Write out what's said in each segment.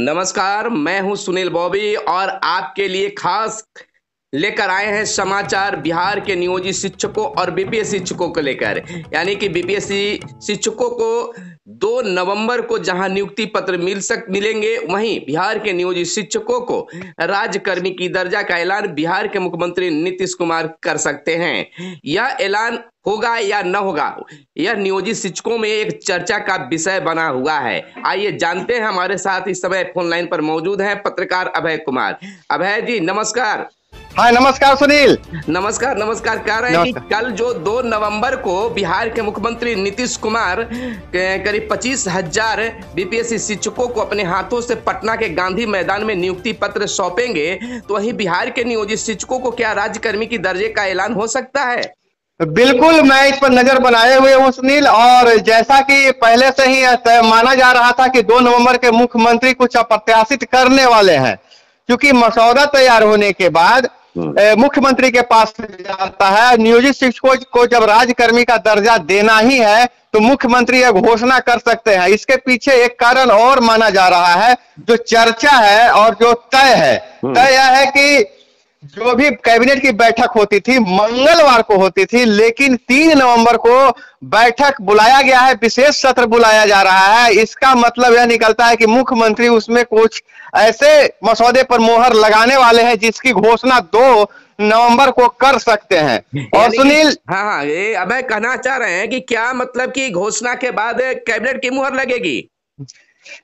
नमस्कार, मैं हूं सुनील बॉबी और आपके लिए खास लेकर आए हैं समाचार बिहार के नियोजित शिक्षकों और बीपीएससी शिक्षकों को लेकर। यानी कि बीपीएससी शिक्षकों को 2 नवंबर को जहां नियुक्ति पत्र मिलेंगे, वहीं बिहार के नियोजित शिक्षकों को राज्यकर्मी की दर्जा का ऐलान बिहार के मुख्यमंत्री नीतीश कुमार कर सकते हैं। यह ऐलान होगा या न होगा, यह नियोजित शिक्षकों में एक चर्चा का विषय बना हुआ है। आइए जानते हैं। हमारे साथ इस समय फोन लाइन पर मौजूद हैं पत्रकार अभय कुमार। अभय जी नमस्कार। हाँ नमस्कार सुनील। नमस्कार नमस्कार। कह रहे हैं कि कल जो 2 नवंबर को बिहार के मुख्यमंत्री नीतीश कुमार करीब 25,000 बीपीएससी शिक्षकों को अपने हाथों से पटना के गांधी मैदान में नियुक्ति पत्र सौंपेंगे, तो वहीं बिहार के नियोजित शिक्षकों को क्या राज्यकर्मी की दर्जे का ऐलान हो सकता है? बिल्कुल, मैं इस पर नजर बनाए हुए हूँ सुनील। और जैसा कि पहले से ही माना जा रहा था कि 2 नवंबर के मुख्यमंत्री कुछ अप्रत्याशित करने वाले हैं, क्योंकि मसौदा तैयार होने के बाद मुख्यमंत्री के पास जाता है। नियोजित शिक्षकों को जब राज्यकर्मी का दर्जा देना ही है तो मुख्यमंत्री यह घोषणा कर सकते हैं। इसके पीछे एक कारण और माना जा रहा है, जो चर्चा है और जो तय है। तय यह है कि जो भी कैबिनेट की बैठक होती थी मंगलवार को होती थी, लेकिन 3 नवंबर को बैठक बुलाया गया है, विशेष सत्र बुलाया जा रहा है। इसका मतलब यह निकलता है कि मुख्यमंत्री उसमें कुछ ऐसे मसौदे पर मोहर लगाने वाले हैं जिसकी घोषणा 2 नवंबर को कर सकते हैं। और सुनील, हाँ, ये अभय कहना चाह रहे हैं कि क्या मतलब कि घोषणा के बाद कैबिनेट की मुहर लगेगी?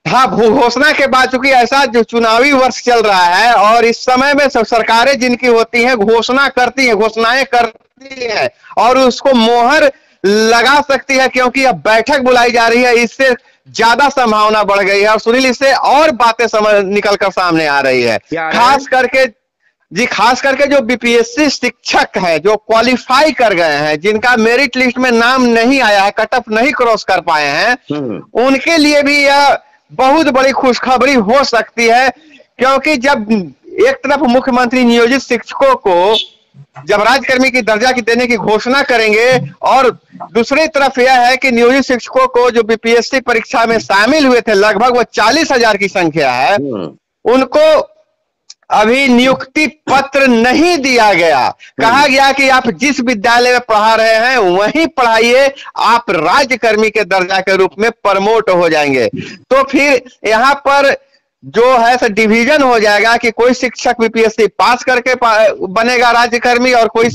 हाँ, घोषणा के बाद, चूंकि ऐसा जो चुनावी वर्ष चल रहा है और इस समय में सब सरकारें जिनकी होती हैं घोषणाएं करती हैं और उसको मोहर लगा सकती है, क्योंकि अब बैठक बुलाई जा रही है। इससे ज्यादा संभावना बढ़ गई है और सुनील, इससे और बातें निकल कर सामने आ रही है। खास करके जो बीपीएससी शिक्षक है, जो क्वालिफाई कर गए हैं, जिनका मेरिट लिस्ट में नाम नहीं आया है, कट ऑफ नहीं क्रॉस कर पाए हैं, उनके लिए भी यह बहुत बड़ी खुशखबरी हो सकती है। क्योंकि जब एक तरफ मुख्यमंत्री नियोजित शिक्षकों को जब राज्यकर्मी की दर्जा की देने की घोषणा करेंगे, और दूसरी तरफ यह है कि नियोजित शिक्षकों को जो बीपीएससी परीक्षा में शामिल हुए थे, लगभग वो 40,000 की संख्या है, उनको अभी नियुक्ति पत्र नहीं दिया गया। कहा गया कि आप जिस विद्यालय में पढ़ा रहे हैं वहीं पढ़ाइए, आप राज्यकर्मी के दर्जा के रूप में प्रमोट हो जाएंगे। तो फिर यहाँ पर जो है डिवीजन हो जाएगा कि कोई शिक्षक बीपीएससी पास करके बनेगा राज्यकर्मी और कोई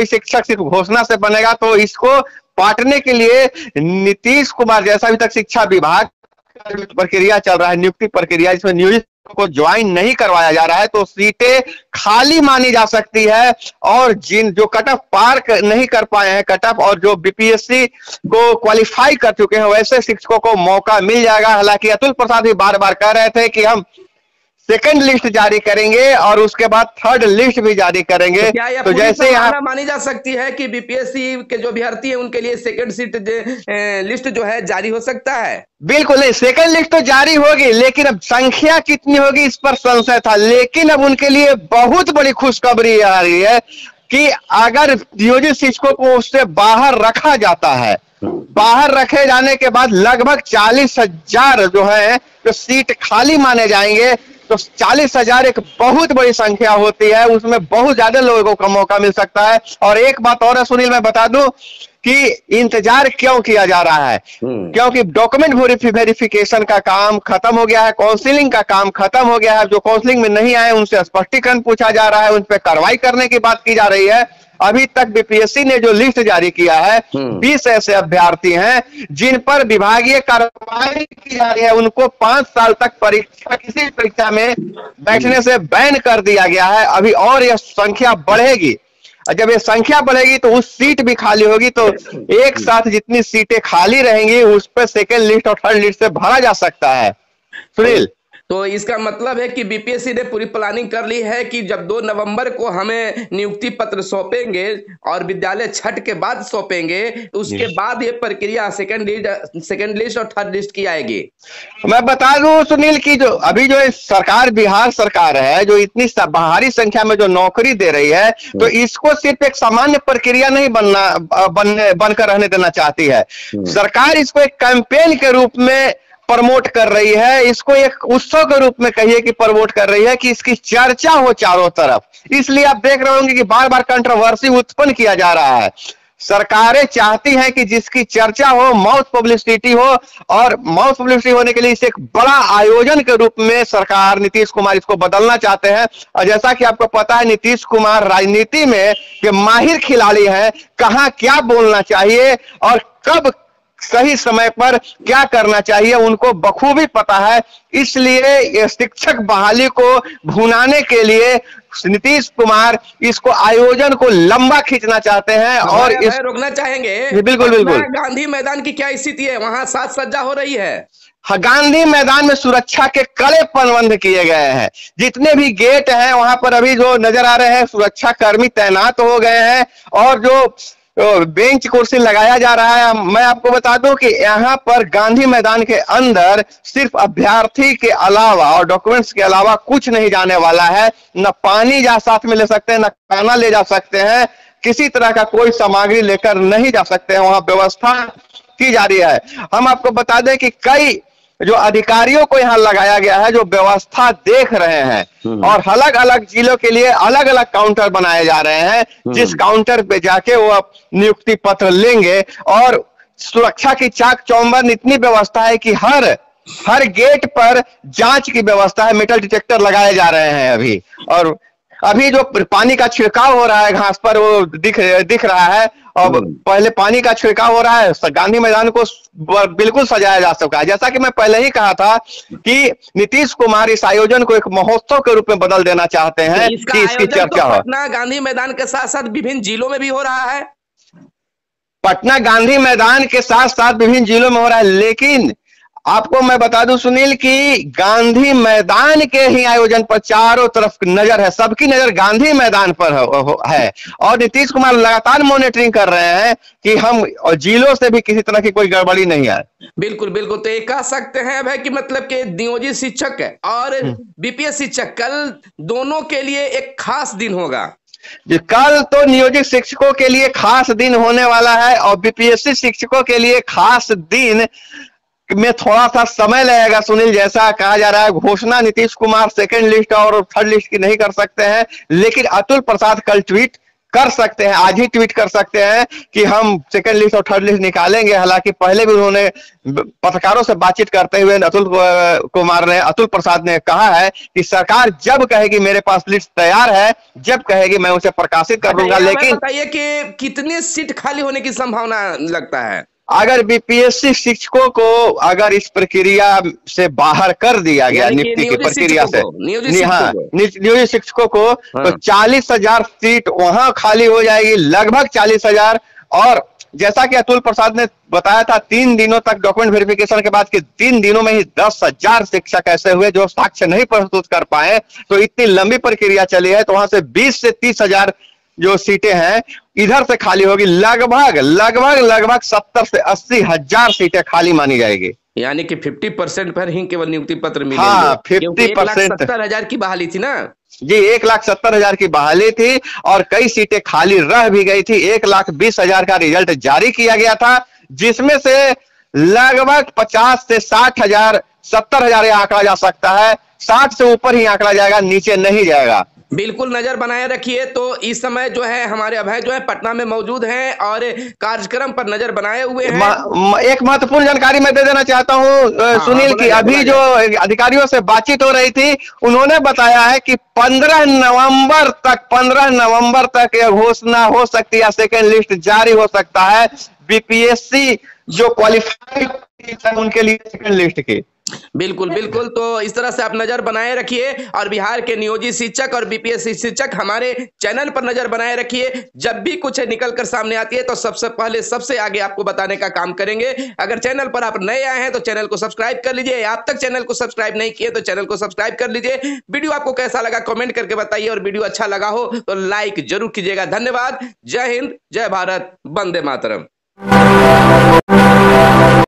शिक्षक सिर्फ घोषणा से बनेगा। तो इसको बांटने के लिए नीतीश कुमार, जैसा अभी तक शिक्षा विभाग प्रक्रिया चल रहा है, नियुक्ति प्रक्रिया, जिसमें नियोजित को ज्वाइन नहीं करवाया जा रहा है, तो सीटें खाली मानी जा सकती है। और जिन जो कट ऑफ पार नहीं कर पाए हैं, कट ऑफ, और जो बीपीएससी को क्वालिफाई कर चुके हैं, वैसे शिक्षकों को मौका मिल जाएगा। हालांकि अतुल प्रसाद भी बार बार कह रहे थे कि हम सेकंड लिस्ट जारी करेंगे और उसके बाद थर्ड लिस्ट भी जारी करेंगे। तो क्या यह तो जैसे यहाँ मानी जा सकती है कि बीपीएससी के जो अभ्यर्थी हैं उनके लिए सेकंड लिस्ट जो है जारी हो सकता है? बिल्कुल नहीं, सेकंड लिस्ट तो जारी होगी, लेकिन अब संख्या कितनी होगी इस पर संशय था। लेकिन अब उनके लिए बहुत बड़ी खुशखबरी आ रही है कि अगर नियोजित शिक्षकों को उससे बाहर रखा जाता है, बाहर रखे जाने के बाद लगभग 40,000 जो है जो सीट खाली माने जाएंगे, तो 40,000 एक बहुत बड़ी संख्या होती है, उसमें बहुत ज्यादा लोगों को मौका मिल सकता है। और एक बात और है सुनील, मैं बता दूं कि इंतजार क्यों किया जा रहा है, क्योंकि डॉक्यूमेंट वेरिफिकेशन का काम खत्म हो गया है, काउंसलिंग का काम खत्म हो गया है। जो काउंसलिंग में नहीं आए उनसे स्पष्टीकरण पूछा जा रहा है, उन पर कार्रवाई करने की बात की जा रही है। अभी तक बीपीएससी ने जो लिस्ट जारी किया है, 20 ऐसे अभ्यर्थी हैं जिन पर विभागीय कार्रवाई की जा रही है। उनको 5 साल तक किसी परीक्षा में बैठने से बैन कर दिया गया है। अभी और यह संख्या बढ़ेगी, जब ये संख्या बढ़ेगी तो उस सीट भी खाली होगी, तो एक साथ जितनी सीटें खाली रहेंगी उस पर सेकेंड लिस्ट और थर्ड लिस्ट से भरा जा सकता है सुनील। तो इसका मतलब है कि बीपीएससी ने पूरी प्लानिंग कर ली है कि जब 2 नवंबर को हमें नियुक्ति पत्र सौंपेंगे और विद्यालय छठ के बाद सौंपेंगे, तो उसके बाद ये प्रक्रिया सेकंड लिस्ट और थर्ड लिस्ट की आएगी। मैं बता दूं सुनील की जो अभी जो सरकार, बिहार सरकार है, जो इतनी भारी संख्या में जो नौकरी दे रही है, तो इसको सिर्फ एक सामान्य प्रक्रिया नहीं बनकर रहने देना चाहती है। सरकार इसको एक कैंपेन के रूप में प्रमोट कर रही है, इसको एक उत्सव के रूप में कहिए कि प्रमोट कर रही है, कि इसकी चर्चा हो चारों तरफ। इसलिए आप देख रहे होंगे कि बार बार कंट्रोवर्सी उत्पन्न किया जा रहा है। सरकारें चाहती हैं कि जिसकी चर्चा हो, माउथ पब्लिसिटी हो, और माउथ पब्लिसिटी होने के लिए इसे एक बड़ा आयोजन के रूप में सरकार नीतीश कुमार इसको बदलना चाहते हैं। और जैसा कि आपको पता है, नीतीश कुमार राजनीति में के माहिर खिलाड़ी हैं, कहां क्या बोलना चाहिए और कब सही समय पर क्या करना चाहिए उनको बखूबी पता है। इसलिए ये शिक्षक बहाली को भुनाने के लिए नीतीश कुमार इसको आयोजन को लंबा खींचना चाहते हैं और इस रोकना चाहेंगे। बिल्कुल बिल्कुल। गांधी मैदान की क्या स्थिति है? वहां साज सज्जा हो रही है। गांधी मैदान में सुरक्षा के कड़े प्रबंध किए गए हैं। जितने भी गेट हैं वहां पर अभी जो नजर आ रहे हैं, सुरक्षा कर्मी तैनात हो गए हैं और जो बेंच कुर्सी लगाया जा रहा है। मैं आपको बता दूं कि यहाँ पर गांधी मैदान के अंदर सिर्फ अभ्यर्थी के अलावा और डॉक्यूमेंट्स के अलावा कुछ नहीं जाने वाला है। न पानी जा साथ में ले सकते हैं, न खाना ले जा सकते हैं, किसी तरह का कोई सामग्री लेकर नहीं जा सकते हैं। वहां व्यवस्था की जा रही है। हम आपको बता दें कि कई जो अधिकारियों को यहाँ लगाया गया है, जो व्यवस्था देख रहे हैं, और अलग अलग जिलों के लिए अलग अलग काउंटर बनाए जा रहे हैं। जिस काउंटर पे जाके वो नियुक्ति पत्र लेंगे, और सुरक्षा की चाक चौबंद इतनी व्यवस्था है कि हर गेट पर जांच की व्यवस्था है। मेटल डिटेक्टर लगाए जा रहे हैं अभी। और अभी जो पानी का छिड़काव हो रहा है घास पर, वो दिख रहा है। और पहले पानी का छिड़काव हो रहा है। गांधी मैदान को बिल्कुल सजाया जा सका है। जैसा कि मैं पहले ही कहा था कि नीतीश कुमार इस आयोजन को एक महोत्सव के रूप में बदल देना चाहते हैं कि इसकी चर्चा हो। पटना गांधी मैदान के साथ साथ विभिन्न जिलों में भी हो रहा है। पटना गांधी मैदान के साथ साथ विभिन्न जिलों में हो रहा है, लेकिन आपको मैं बता दूं सुनील कि गांधी मैदान के ही आयोजन पर चारों तरफ नजर है। सबकी नजर गांधी मैदान पर है और नीतीश कुमार लगातार मॉनिटरिंग कर रहे हैं कि हम जिलों से भी किसी तरह की कोई गड़बड़ी नहीं आए। बिल्कुल बिल्कुल। तो ये कह सकते हैं भाई कि मतलब कि नियोजित शिक्षक और बीपीएस शिक्षक कल दोनों के लिए एक खास दिन होगा। कल तो नियोजित शिक्षकों के लिए खास दिन होने वाला है और बीपीएससी शिक्षकों के लिए खास दिन में थोड़ा सा समय लगेगा सुनील। जैसा कहा जा रहा है, घोषणा नीतीश कुमार सेकंड लिस्ट और थर्ड लिस्ट की नहीं कर सकते हैं, लेकिन अतुल प्रसाद कल ट्वीट कर सकते हैं, आज ही ट्वीट कर सकते हैं कि हम सेकंड लिस्ट और थर्ड लिस्ट निकालेंगे। हालांकि पहले भी उन्होंने पत्रकारों से बातचीत करते हुए अतुल प्रसाद ने कहा है कि सरकार जब कहेगी मेरे पास लिस्ट तैयार है, जब कहेगी मैं उसे प्रकाशित कर दूंगा। लेकिन बताइए कि कितने सीट खाली होने की संभावना लगता है? अगर बीपीएससी शिक्षकों को अगर इस प्रक्रिया से बाहर कर दिया गया, नियुक्ति की प्रक्रिया से, नियोजित शिक्षकों को, तो 40,000 सीट वहां खाली हो जाएगी, लगभग 40,000। और जैसा कि अतुल प्रसाद ने बताया था 3 दिनों तक डॉक्यूमेंट वेरिफिकेशन के बाद कि 3 दिनों में ही 10,000 शिक्षक ऐसे हुए जो साक्ष्य नहीं प्रस्तुत कर पाए। तो इतनी लंबी प्रक्रिया चली है, तो वहां से 20 से 30,000 जो सीटें हैं इधर से खाली होगी। लगभग 70 से 80,000 सीटें खाली मानी जाएगी। यानी कि 50% पर ही केवल नियुक्ति पत्र मिलेंगे। हाँ, 50%। 1,70,000 की बहाली थी ना जी, 1,70,000 की बहाली थी और कई सीटें खाली रह भी गई थी। 1,20,000 का रिजल्ट जारी किया गया था, जिसमें से लगभग 50 से 60,000, 70,000 आंकड़ा जा सकता है। 60 से ऊपर ही आंकड़ा जाएगा, नीचे नहीं जाएगा। बिल्कुल नजर बनाए रखिए। तो इस समय जो है हमारे अभय जो है पटना में मौजूद हैं और कार्यक्रम पर नजर बनाए हुए हैं। एक महत्वपूर्ण जानकारी मैं दे देना चाहता हूं सुनील की अभी जो अधिकारियों से बातचीत हो रही थी, उन्होंने बताया है कि 15 नवंबर तक यह घोषणा हो सकती है, सेकेंड लिस्ट जारी हो सकता है बीपीएससी जो क्वालिफाइड उनके लिए सेकेंड लिस्ट की। बिल्कुल बिल्कुल। तो इस तरह से आप नजर बनाए रखिए और बिहार के नियोजित शिक्षक और बीपीएससी शिक्षक हमारे चैनल पर नजर बनाए रखिए। जब भी कुछ निकल कर सामने आती है तो सबसे पहले सबसे आगे आपको बताने का काम करेंगे। अगर चैनल पर आप नए आए हैं तो चैनल को सब्सक्राइब कर लीजिए। आप तक चैनल को सब्सक्राइब नहीं किए तो चैनल को सब्सक्राइब कर लीजिए। वीडियो आपको कैसा लगा कमेंट करके बताइए और वीडियो अच्छा लगा हो तो लाइक जरूर कीजिएगा। धन्यवाद। जय हिंद, जय भारत, वंदे मातरम।